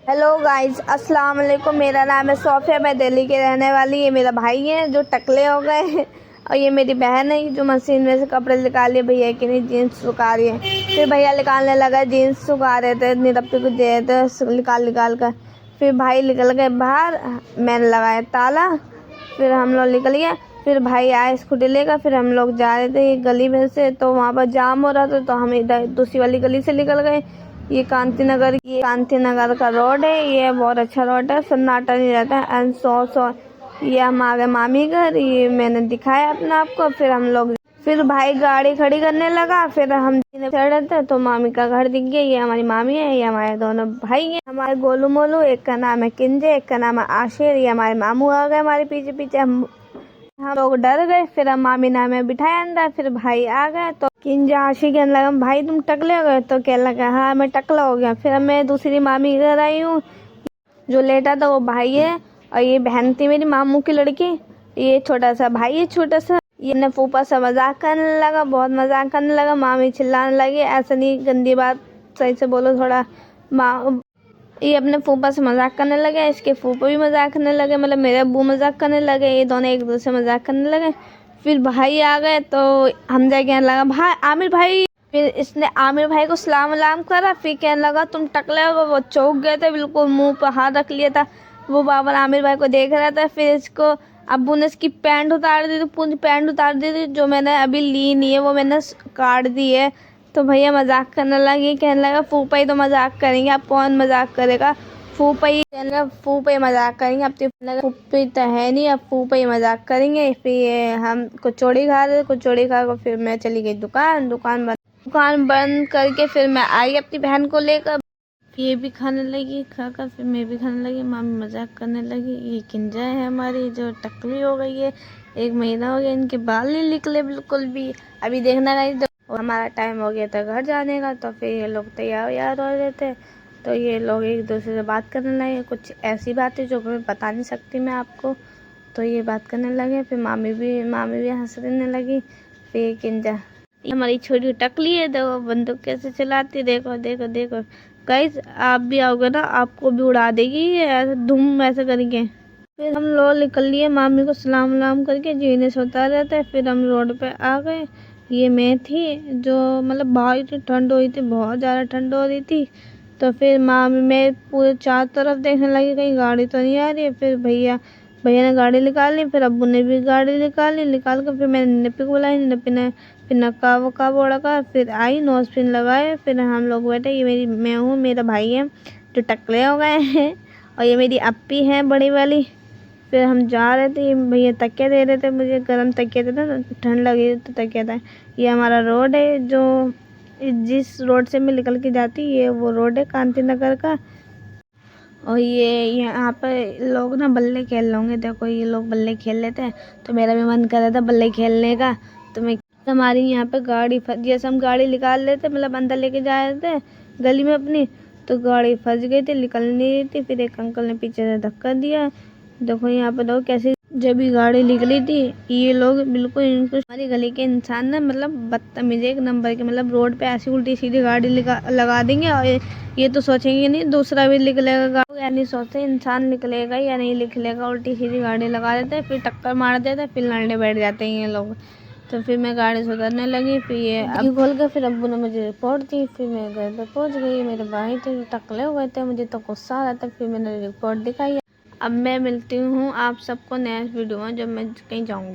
Hello guys, अस्सलाम वालेकुम। मेरा नाम है सोफिया, मैं दिल्ली के रहने वाली। ये मेरा भाई है जो टकले हो गए हैं और ये मेरी बहन है जो मशीन में से कपड़े निकाल रही है। भैया की नहीं, जीन्स सुखा रही है। फिर भैया निकालने लगा, जीन्स सुखा रहे थे, निरप्पी को दे रहे थे निकाल कर। फिर भाई निकल गए बाहर, मैंने लगाया ताला। फिर हम लोग निकल गए। फिर भाई आए स्कूटी लेकर। फिर हम लोग जा रहे थे गली में से, तो वहाँ पर जाम हो रहा था, तो हम इधर दूसरी वाली गली से निकल गए। ये कांति नगर का रोड है। ये बहुत अच्छा रोड है, सन्नाटा नहीं रहता है। एंड सो ये हमारे मामी घर, ये मैंने दिखाया अपना आपको। फिर भाई गाड़ी खड़ी करने लगा। फिर हम चढ़ रहे थे तो मामी का घर दिख गया। ये हमारी मामी है, ये हमारे दोनों भाई हैं, हमारे गोलू मोलू। एक का नाम है किंजे, एक का नाम है आशिर। ये हमारे मामू आ गए हमारे पीछे पीछे। हम लोग डर गए। फिर हम मामी ने हमें बिठाया अंदर। फिर भाई आ गए तो किंजा आशी कहने लगा, भाई तुम टकले हो गए? तो कहने लगा, हाँ मैं टकला हो गया। फिर मैं दूसरी मामी घर आई हूँ। जो लेटा था वो भाई है और ये बहन थी मेरी मामू की लड़की। ये छोटा सा भाई है, छोटा सा। ये ने फूफा सा मजाक करने लगा, बहुत मजाक करने लगा। मामी चिल्लाने लगी, ऐसा नहीं, गंदी बात सही से बोलो थोड़ा। ये अपने फूफा से मजाक करने लगे, इसके फूफा भी मजाक करने लगे, मतलब मेरे अब्बू मजाक करने लगे। ये दोनों एक दूसरे से मजाक करने लगे। फिर भाई आ गए तो हमजा कहने लगा, भाई आमिर भाई। फिर इसने आमिर भाई को सलाम वलाम करा। फिर कहने लगा, तुम टकले हो। वो चौंक गए थे, बिल्कुल मुंह पर हाथ रख लिया था। वो बाबर आमिर भाई को देख रहा था। फिर इसको अब्बू ने इसकी पैंट उतार दी थी, पूरी पैंट उतार दी थी, जो मैंने अभी ली नहीं है, वो मैंने काट दी है। तो भैया मजाक करने लगे, कहने लगा फूफा ही तो मजाक करेंगे, आप कौन मजाक करेगा? फूफा ही कहने लगा, फूफा ही मजाक करेंगे, अब तो फूफी तो है नहीं, अब फूफा ही मजाक करेंगे। फिर हम कचौड़ी खा रहे थे, कचौड़ी खा कर फिर मैं चली गई दुकान बंद करके। फिर मैं आई अपनी बहन को लेकर। ये भी खाने लगी, खाकर फिर मैं भी खाने लगी। मामी मजाक करने लगी। ये किंजा है हमारी, जो टकली हो गई है, 1 महीना हो गया, इनके बाल नहीं निकले बिल्कुल भी। अभी देखना नहीं तो हमारा टाइम हो गया था घर जाने का। तो फिर ये लोग तैयार हो रहे थे, तो ये लोग एक दूसरे से बात करने लगे, कुछ ऐसी बातें जो मैं बता नहीं सकती मैं आपको। तो ये बात करने लगे। फिर मामी भी हंसने लगी। फिर किंजा, हमारी छोटी टकली है, देखो बंदूक कैसे चलाती, देखो देखो देखो। गाइस आप भी आओगे ना, आपको भी उड़ा देगी ऐसे धूम ऐसे करके। फिर हम लोग निकल लिए मामी को सलाम वलाम करके, जीने से उतार रहे थे। फिर हम रोड पे आ गए। ये मैं थी जो, मतलब बाहर इतनी ठंड हो रही थी, बहुत ज़्यादा ठंड हो रही थी। तो फिर मामी मैं पूरे चारों तरफ देखने लगी, कहीं गाड़ी तो नहीं आ रही है। फिर भैया ने गाड़ी निकाल ली। फिर अब्बू ने भी गाड़ी निकाल कर फिर मैंने निप्पी को बुलाई। निप्पी ने फिर नक्का वक्का बोड़ा, फिर आई नोज पिन लगाए। फिर हम लोग बैठे। ये मैं हूँ, मेरा भाई है जो टकले हो गए हैं, और ये मेरी अप्पी है बड़ी वाली। फिर हम जा रहे थे, भैया तकिया दे रहे थे मुझे, गर्म तकिया थे ना, ठंड लगी तो तकिया था। ये हमारा रोड है, जो जिस रोड से मैं निकल के जाती, ये वो रोड है कांति नगर का। और ये यहाँ पर लोग ना बल्ले खेल होंगे, देखो ये लोग बल्ले खेल लेते हैं। तो मेरा भी मन कर रहा था बल्ले खेलने का। तो मैं, हमारी यहाँ पे गाड़ी जैसे हम गाड़ी निकाल लेते, मतलब अंदर लेके जा रहे थे गली में अपनी, तो गाड़ी फंस गई थी, निकल नहीं रही थी। फिर एक अंकल ने पीछे से धक्का दिया। देखो यहाँ पे देखो कैसे, जब भी गाड़ी निकली थी, ये लोग बिल्कुल, इनको हमारी गली के इंसान ना, मतलब बदतमीज एक नंबर के, मतलब रोड पे ऐसी उल्टी सीधी गाड़ी लगा देंगे। और ये तो सोचेंगे नहीं दूसरा भी निकलेगा, या नहीं सोचते इंसान निकलेगा या नहीं निकलेगा, उल्टी सीधी गाड़ी लगा देते, फिर टक्कर मार देते, फिर लड़ने बैठ जाते हैं ये लोग। तो फिर मैं गाड़ी सुधरने लगी। फिर ये अब खोल के फिर अब्बू ने मुझे रिपोर्ट दी। फिर मैं घर पे पहुंच गई। मेरे भाई थे टकले हुए थे, मुझे तो गुस्सा आ रहा था। फिर मैंने रिपोर्ट दिखाई। अब मैं मिलती हूँ आप सबको नेक्स्ट वीडियो में, जब मैं कहीं जाऊँगी।